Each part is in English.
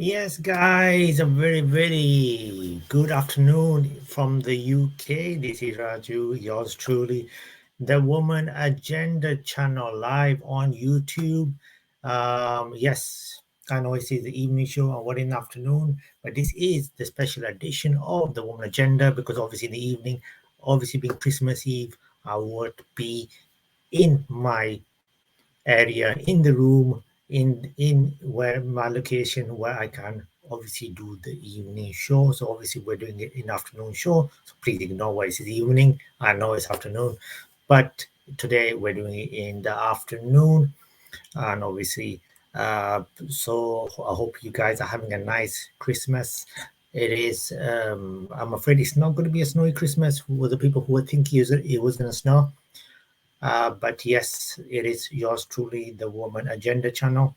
Yes, guys, a very, very good afternoon from the UK. This is Raju, yours truly, the Woman Agenda channel live on YouTube. Yes, I know it's the evening show or what in the afternoon, but this is the special edition of the Woman Agenda because obviously in the evening, obviously being Christmas Eve, I would be in my area in the room in where my location where I can obviously do the evening show. So obviously we're doing it in afternoon show. So please ignore why it's evening. I know it's afternoon, but today we're doing it in the afternoon, and obviously, so I hope you guys are having a nice Christmas. It is. I'm afraid it's not going to be a snowy Christmas for the people who were thinking it was going to snow. But yes, it is yours truly, the Woman Agenda channel,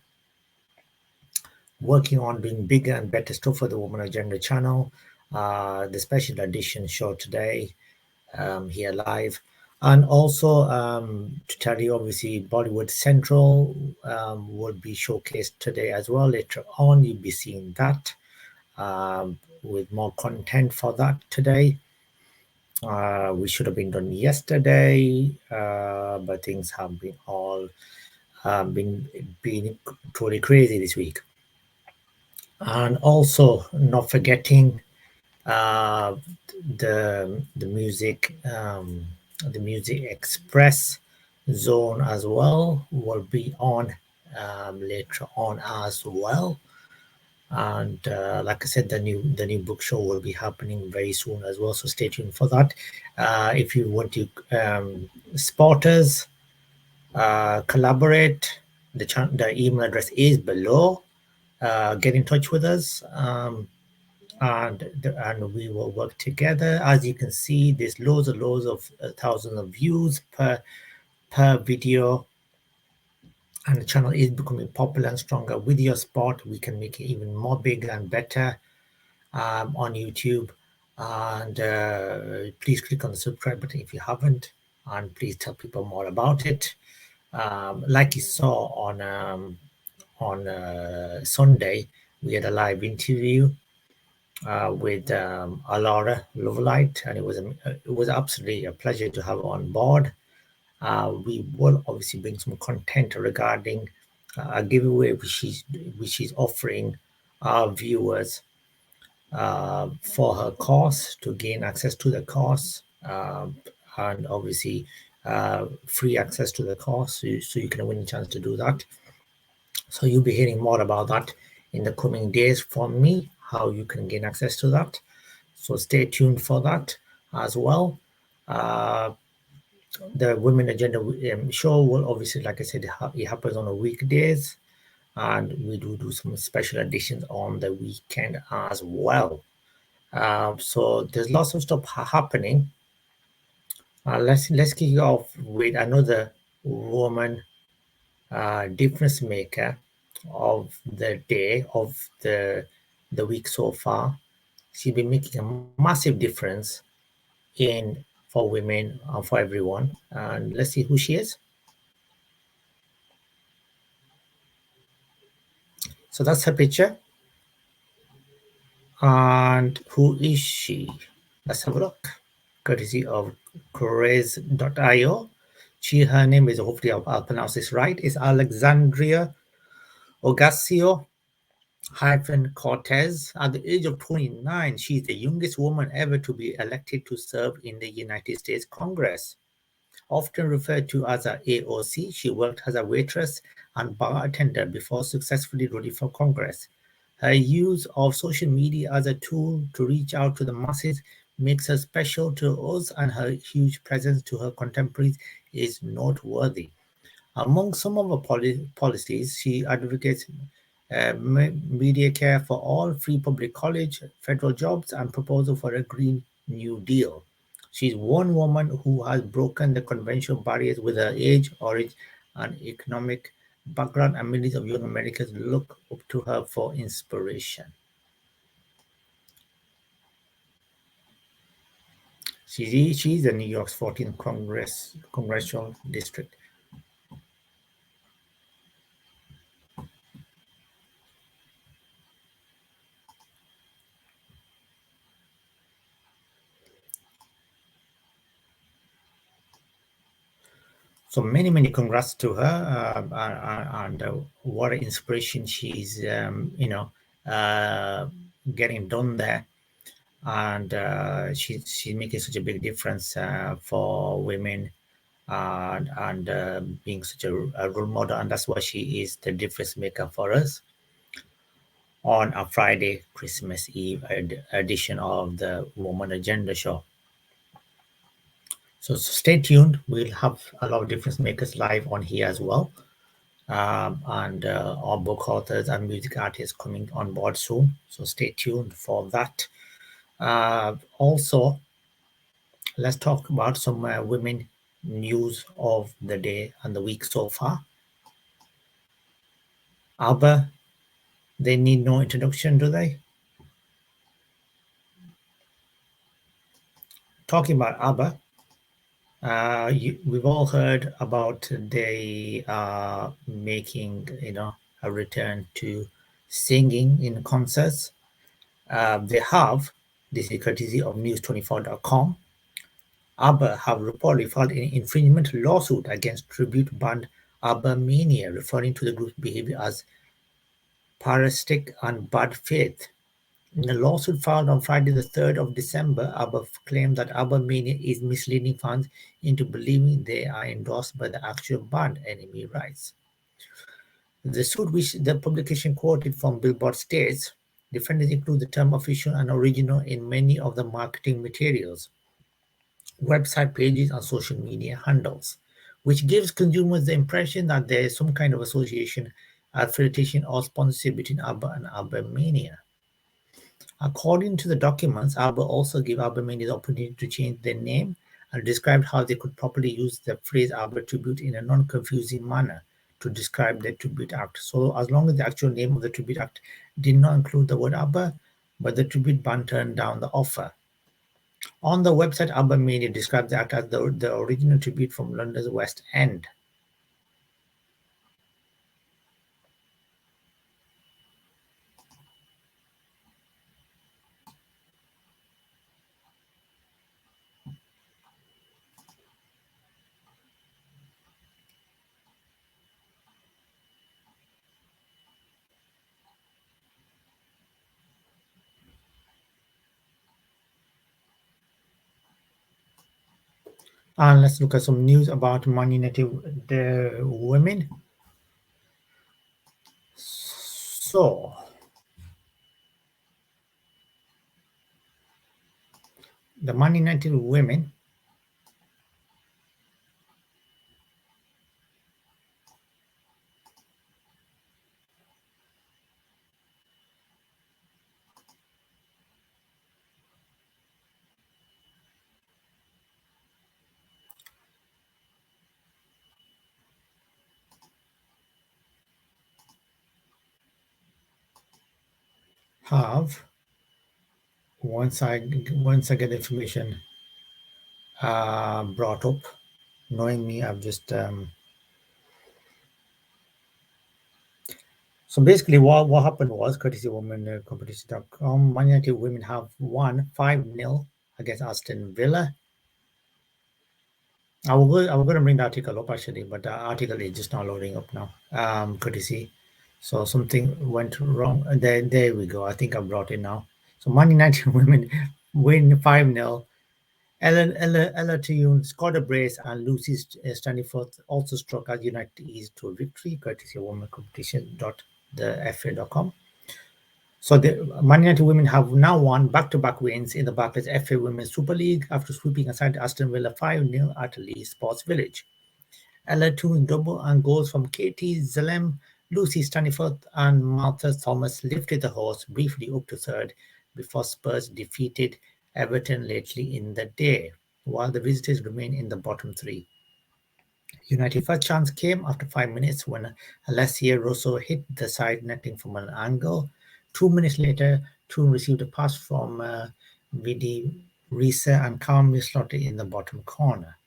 working on doing bigger and better stuff for the Woman Agenda channel. The special edition show today, here live. And also to tell you, obviously, Bollywood Central will be showcased today as well. Later on, you'll be seeing that with more content for that today. We should have been done yesterday, but things have been all been truly crazy this week. And also not forgetting uh, the music, the Music Express zone as well will be on later on as well. And like I said, the new book show will be happening very soon as well. So stay tuned for that. If you want to spot us, collaborate, the email address is below. Get in touch with us, and we will work together. As you can see, there's loads of thousands of views per video, and the channel is becoming popular and stronger. With your support, we can make it even more bigger and better on YouTube. And please click on the subscribe button if you haven't, and please tell people more about it. Like you saw on Sunday, we had a live interview with Alara Lovelight, and it was absolutely a pleasure to have her on board. We will obviously bring some content regarding a giveaway which she's offering our viewers for her course to gain access to the course, and obviously free access to the course, so you can win a chance to do that. So you'll be hearing more about that in the coming days from me, how you can gain access to that. So stay tuned for that as well. Uh, the Women Agenda show will obviously, like I said, it happens on the weekdays, and we do some special editions on the weekend as well. So there's lots of stuff happening. Let's kick it off with another woman difference maker of the day of the week so far. She's been making a massive difference in for women and for everyone. And let's see who she is. So that's her picture. And who is she? Let's have a look. Courtesy of Cortez.io. Her name is, hopefully I'll pronounce this right, is Alexandria Ocasio-Cortez. At the age of 29, she is the youngest woman ever to be elected to serve in the United States Congress. Often referred to as a AOC, she worked as a waitress and bartender before successfully running for Congress. Her use of social media as a tool to reach out to the masses makes her special to us, and her huge presence to her contemporaries is noteworthy. Among some of her policies, she advocates media care for all, free public college, federal jobs, and proposal for a Green New Deal. She's one woman who has broken the conventional barriers with her age, origin, and economic background, and millions of young Americans look up to her for inspiration. She's the New York's 14th congressional district. So many congrats to her, and what an inspiration she's uh, getting done there, and she's making such a big difference for women, and being such a role model, and that's why she is the difference maker for us on a Friday, Christmas Eve edition of the Woman Agenda Show. So stay tuned. We'll have a lot of difference makers live on here as well. And our book authors and music artists coming on board soon. So stay tuned for that. Also, let's talk about some women news of the day and the week so far. ABBA, they need no introduction, do they? Talking about ABBA, we've all heard about they making a return to singing in concerts. They have, this is courtesy of news24.com. ABBA have reportedly filed an infringement lawsuit against tribute band ABBA Mania, referring to the group's behavior as parasitic and bad faith. In a lawsuit filed on Friday, the 3rd of December, ABBA claimed that ABBA Mania is misleading fans into believing they are endorsed by the actual band, Enemy writes. The suit, which the publication quoted from Billboard, states defendants include the term official and original in many of the marketing materials, website pages, and social media handles, which gives consumers the impression that there is some kind of association, affiliation, or sponsorship between ABBA and ABBA Mania. According to the documents, ABBA also gave ABBA Mania the opportunity to change their name and described how they could properly use the phrase ABBA tribute in a non-confusing manner to describe their tribute act. So as long as the actual name of the tribute act did not include the word ABBA, but the tribute band turned down the offer. On the website, ABBA Mania described the act as the original tribute from London's West End. And let's look at some news about Man United, the women. So, the Man United women have, once I get information brought up, knowing me, I've just so basically what happened was, courtesy of women competition.com, Man United women have won 5-0 against Aston Villa. I was going to bring the article up actually, but the article is just not loading up now. Courtesy. So something went wrong. There we go. I think I brought it now. So Man United women win 5-0. Ella Tune scored a brace, and Lucy Staniforth also struck as United eased to a victory, courtesy of womencompetition.thefa.com. So the Man United women have now won back-to-back wins in the Barclays FA Women's Super League after sweeping aside Aston Villa 5-0 at Leeds Sports Village. Ella Toon's double and goals from Katie Zalem, Lucy Staniforth, and Martha Thomas lifted the horse briefly up to third before Spurs defeated Everton lately in the day, while the visitors remain in the bottom three. United's first chance came after 5 minutes when Alessia Rosso hit the side netting from an angle. 2 minutes later, Toon received a pass from Vidi Risa and calmly slotted in the bottom corner.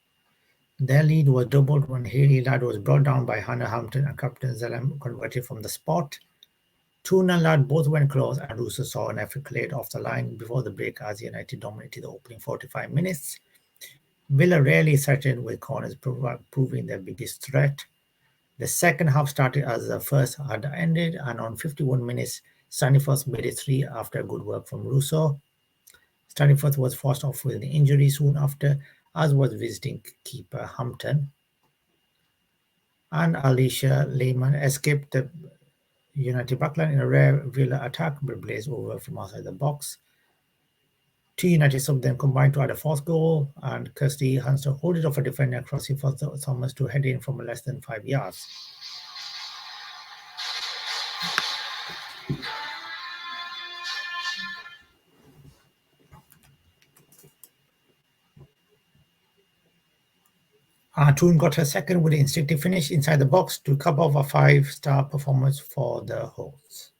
Their lead was doubled when Hayley Ladd was brought down by Hannah Hampton and Captain Zalem converted from the spot. Toon and Ladd both went close, and Russo saw an effort cleared off the line before the break as United dominated the opening 45 minutes. Villa rarely threatened with corners, proving their biggest threat. The second half started as the first had ended, and on 51 minutes, Staniforth made it three after good work from Russo. Staniforth was forced off with an injury soon after, as was visiting keeper Hampton. And Alicia Lehmann escaped the United backline in a rare Villa attack but blazed over from outside the box. Two United subs then combined to add a fourth goal, and Kirsty Hunter hold it off a defender crossing for Thomas to head in from less than 5 yards. Toon got her second with an instinctive finish inside the box to cap off a five-star performance for the hosts.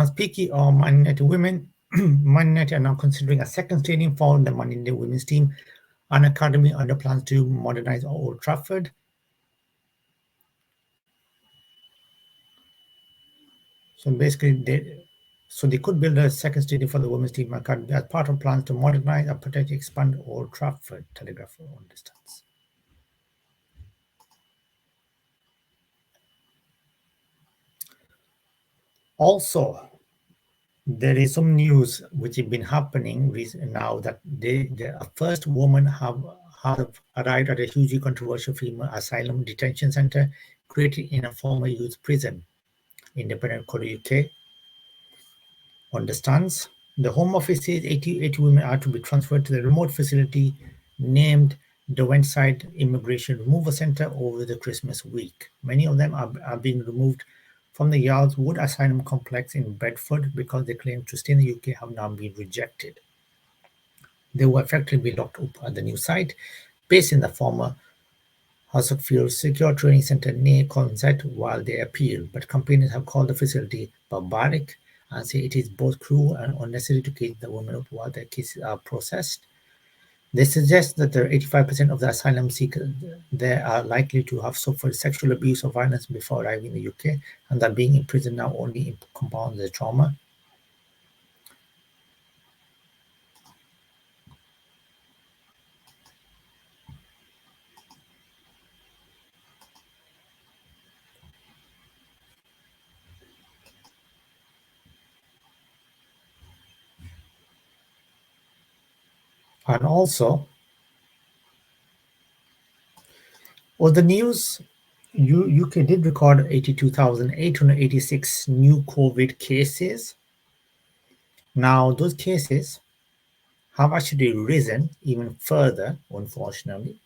Speaking of Man United women, Man United are now considering a second stadium for the Man United women's team, an academy under plans to modernize Old Trafford. So basically, they could build a second stadium for the women's team academy as part of plans to modernize and potentially expand Old Trafford. Telegraph on distance. Also, there is some news which has been happening now that the first woman have arrived at a hugely controversial female asylum detention center created in a former youth prison. Independent Korea UK understands. The Home Office says 80 women are to be transferred to the remote facility named the Wenside Immigration Removal Center over the Christmas week. Many of them are being removed from the Yards Wood Asylum Complex in Bedford because they claim to stay in the UK have now been rejected. They will effectively be locked up at the new site, based in the former Huddersfield Secure Training Center near Consett while they appeal, but campaigners have called the facility barbaric and say it is both cruel and unnecessary to keep the women up while their cases are processed. They suggest that 85% of the asylum seekers there are likely to have suffered sexual abuse or violence before arriving in the UK, and that being in prison now only compounds the trauma. And also, the news, UK did record 82,886 new COVID cases. Now, those cases have actually risen even further, unfortunately.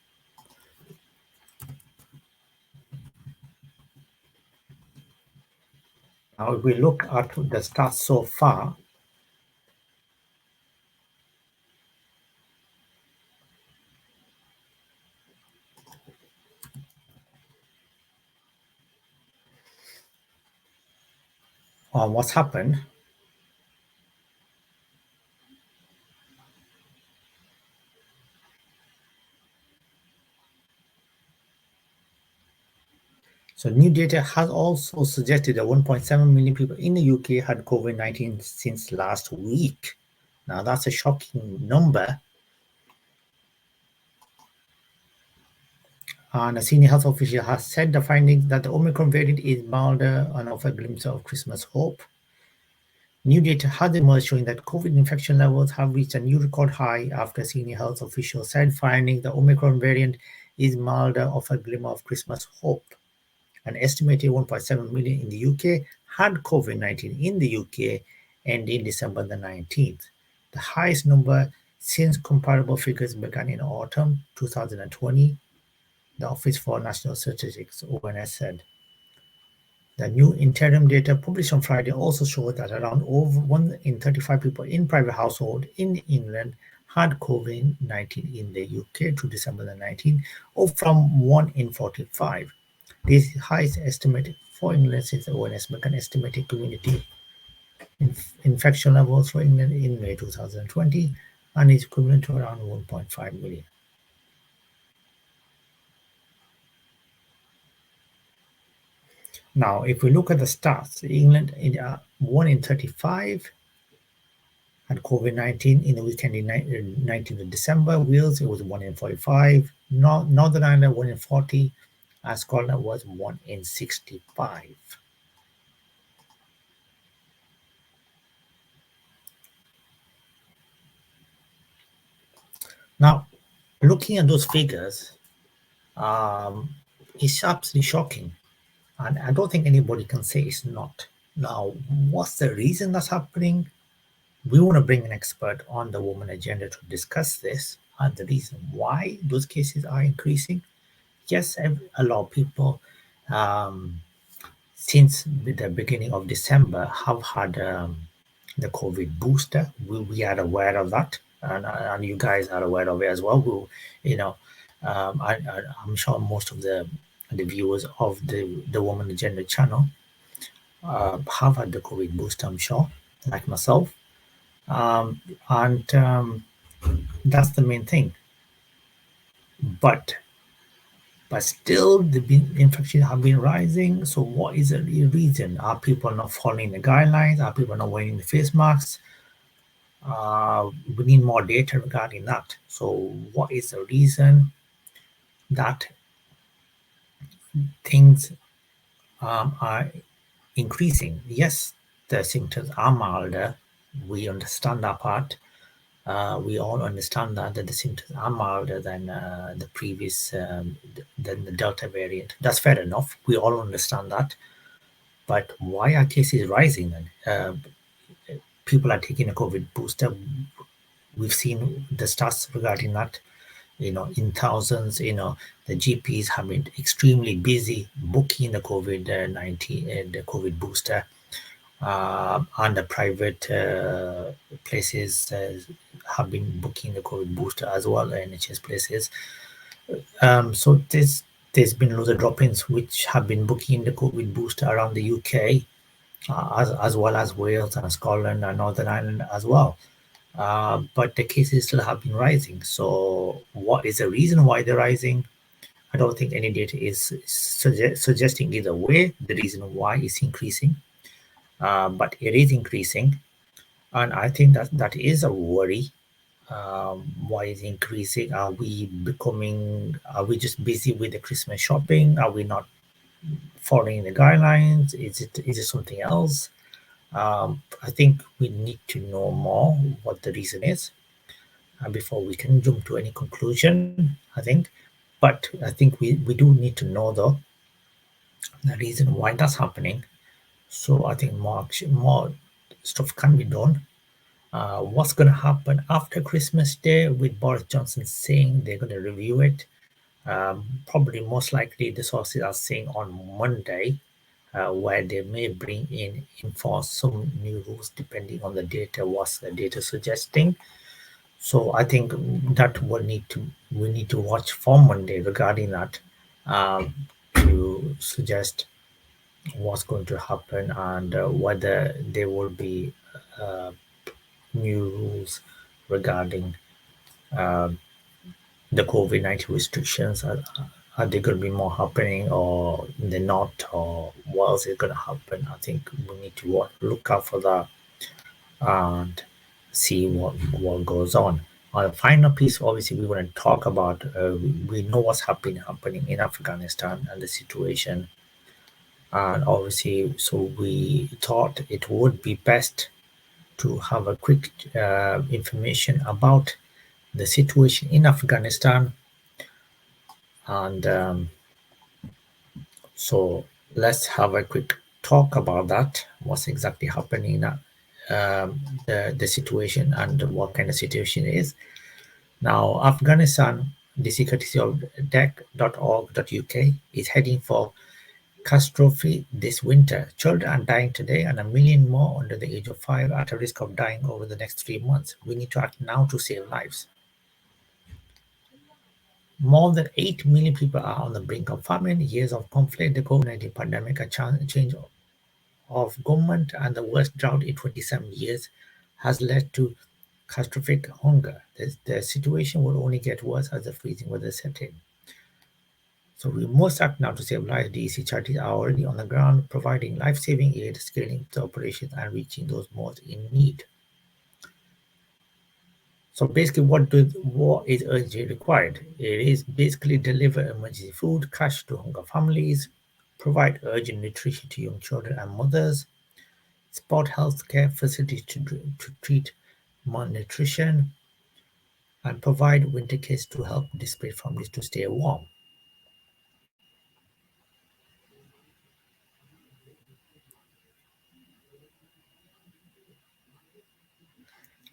Now, if we look at the stats so far, on what's happened, so new data has also suggested that 1.7 million people in the UK had COVID-19 since last week. Now, that's a shocking number. And a senior health official has said the findings that the Omicron variant is milder and offers a glimpse of Christmas hope. New data has emerged showing that COVID infection levels have reached a new record high after senior health officials said finding the Omicron variant is milder of a glimmer of Christmas hope. An estimated 1.7 million in the UK had COVID-19 in the UK ending December the 19th, the highest number since comparable figures began in autumn 2020, the Office for National Statistics (ONS) said. The new interim data published on Friday also showed that around over 1 in 35 people in private households in England had COVID-19 in the UK to December the 19th, up from 1 in 45. This is the highest estimate for England since the ONS began estimating community infection levels for England in May 2020 and is equivalent to around 1.5 million. Now, if we look at the stats, England 1 in 35 had COVID-19 in the weekend in 19th of December. Wales, it was 1 in 45. Northern Ireland, 1 in 40. And Scotland was 1 in 65. Now, looking at those figures, um, it's absolutely shocking. And I don't think anybody can say it's not. Now, what's the reason that's happening? We want to bring an expert on the woman agenda to discuss this and the reason why those cases are increasing. Yes, a lot of people um, since the beginning of December have had the COVID booster. We are aware of that, and you guys are aware of it as well. You know, I'm sure most of the viewers of the Woman Agenda channel have had the COVID booster. I'm sure, like myself, um, and that's the main thing. But still the infections have been rising. So what is the reason? Are people not following the guidelines? Are people not wearing the face masks? We need more data regarding that. So what is the reason that things are increasing? Yes, the symptoms are milder. We understand that part. We all understand that the symptoms are milder than the previous, than the Delta variant. That's fair enough. We all understand that. But why are cases rising then? People are taking a COVID booster. We've seen the stats regarding that. In thousands. The GPs have been extremely busy booking the COVID-19, the COVID booster, and the private places have been booking the COVID booster as well, NHS places. So there's been loads of drop-ins which have been booking the COVID booster around the UK, as well as Wales and Scotland and Northern Ireland as well. But the cases still have been rising. So what is the reason why they're rising? I don't think any data is suggesting either way the reason why it's increasing, but it is increasing, and I think that is a worry. Why is it increasing? Are we becoming? Are we just busy with the Christmas shopping? Are we not following the guidelines? Is it something else? I think we need to know more what the reason is before we can jump to any conclusion, I think. But I think we do need to know, though, the reason why that's happening. So I think more stuff can be done. What's going to happen after Christmas Day with Boris Johnson saying they're going to review it? Probably most likely the sources are saying on Monday, where they may bring in enforce some new rules depending on the data, what's the data suggesting. So I think that we need to watch for Monday regarding that, to suggest what's going to happen and whether there will be uh, new rules regarding the COVID-19 restrictions. Are they going to be more happening or they're not, or what else is going to happen? I think we need to look out for that and see what goes on. On the final piece, obviously, we want to talk about. We know what's happening in Afghanistan and the situation, and obviously, so we thought it would be best to have a quick information about the situation in Afghanistan, and so let's have a quick talk about that. What's exactly happening now? The situation and what kind of situation it is. Now, Afghanistan, the courtesy of dec.org.uk, is heading for catastrophe this winter. Children are dying today and 1 million more under the age of 5 at a risk of dying over the next 3 months. We need to act now to save lives. More than 8 million people are on the brink of famine. Years of conflict, the COVID-19 pandemic, a change of government, and the worst drought in 27 years has led to catastrophic hunger. The situation will only get worse as the freezing weather sets in. So we must act now to save lives. DEC charities are already on the ground providing life-saving aid, scaling the operations, and reaching those most in need. So basically, what is urgently required? It is basically deliver emergency food, cash to hunger families, provide urgent nutrition to young children and mothers, support healthcare facilities to treat malnutrition, and provide winter kits to help displaced families to stay warm.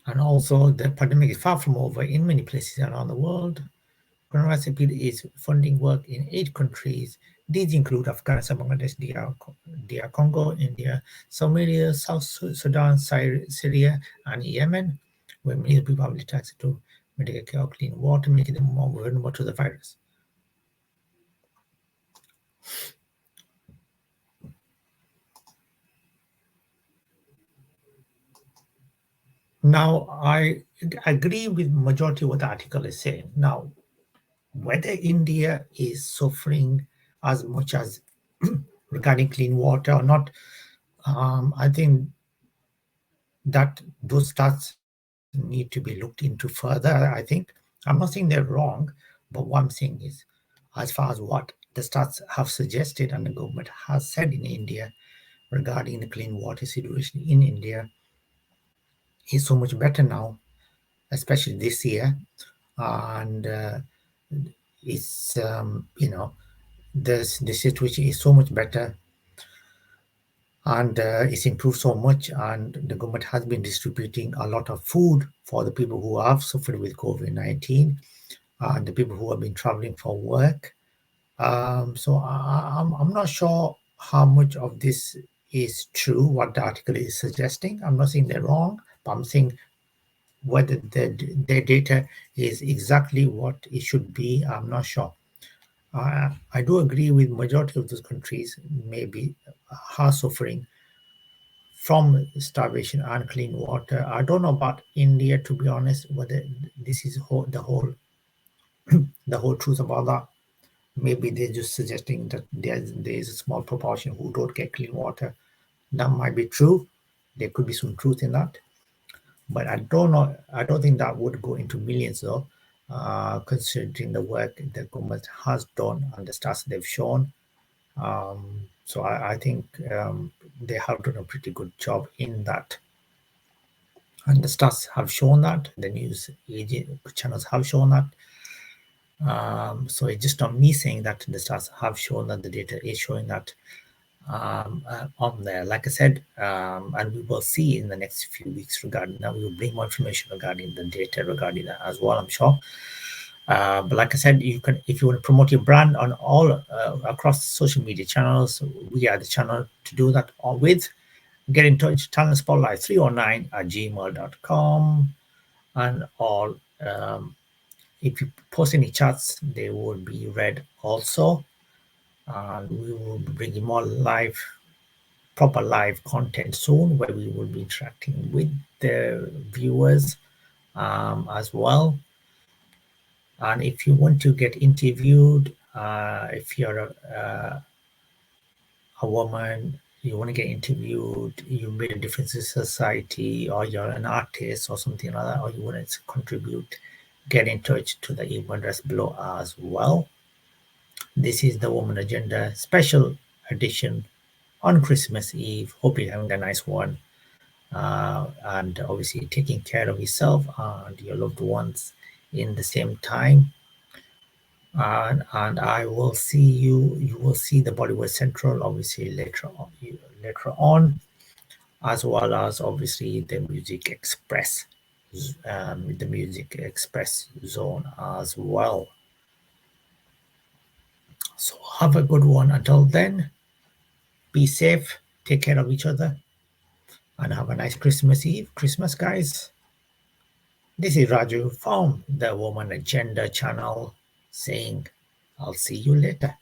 And also, the pandemic is far from over in many places around the world. Coronavirus appeal is funding work in 8 countries. These include Afghanistan, Bangladesh, DR Congo, India, Somalia, South Sudan, Syria, and Yemen, where many people have little access to medical care or clean water, making them more vulnerable to the virus. Now, I agree with majority of what the article is saying. Now, whether India is suffering as much as regarding clean water or not, I think that those stats need to be looked into further. I think I'm not saying they're wrong, but what I'm saying is, as far as what the stats have suggested and the government has said in India regarding the clean water situation in India is so much better now, especially this year, and it's the situation is so much better, and it's improved so much, and the government has been distributing a lot of food for the people who have suffered with COVID-19 and the people who have been traveling for work. So I'm not sure how much of this is true, what the article is suggesting. I'm not saying they're wrong, but I'm saying whether their data is exactly what it should be, I'm not sure. I do agree with majority of those countries maybe are suffering from starvation and clean water. I don't know about India, to be honest, whether this is the whole truth about that. Maybe they're just suggesting that there's a small proportion who don't get clean water. That might be true. There could be some truth in that, but I don't know. I don't think that would go into millions though, considering the work the government has done and the stats they've shown. So I think they have done a pretty good job in that. And the stats have shown that, the news channels have shown that. So it's just not me saying that, the stats have shown that, the data is showing that on there. Like I said, and we will see in the next few weeks regarding that. We will bring more information regarding the data regarding that as well, I'm sure. But like I said, you can, if you want to promote your brand on all across social media channels, we are the channel to do that all with. Get in touch, talent spotlight 309@gmail.com, and all. If you post any chats, they will be read also, and we will be bringing more proper live content soon, where we will be interacting with the viewers as well. And if you want to get interviewed, if you're a woman, you want to get interviewed, you made a difference in society, or you're an artist or something like that, or you want to contribute, get in touch to the email address below as well. This is the Woman Agenda special edition on Christmas Eve. Hope you're having a nice one. And obviously taking care of yourself and your loved ones in the same time. And I will see you will see the Bollywood Central obviously later on, as well as obviously the Music Express, the Music Express zone as well. So have a good one. Until then, be safe, take care of each other, and have a nice Christmas Eve. Christmas, guys. This is Raju from the Woman Agenda channel saying, I'll see you later.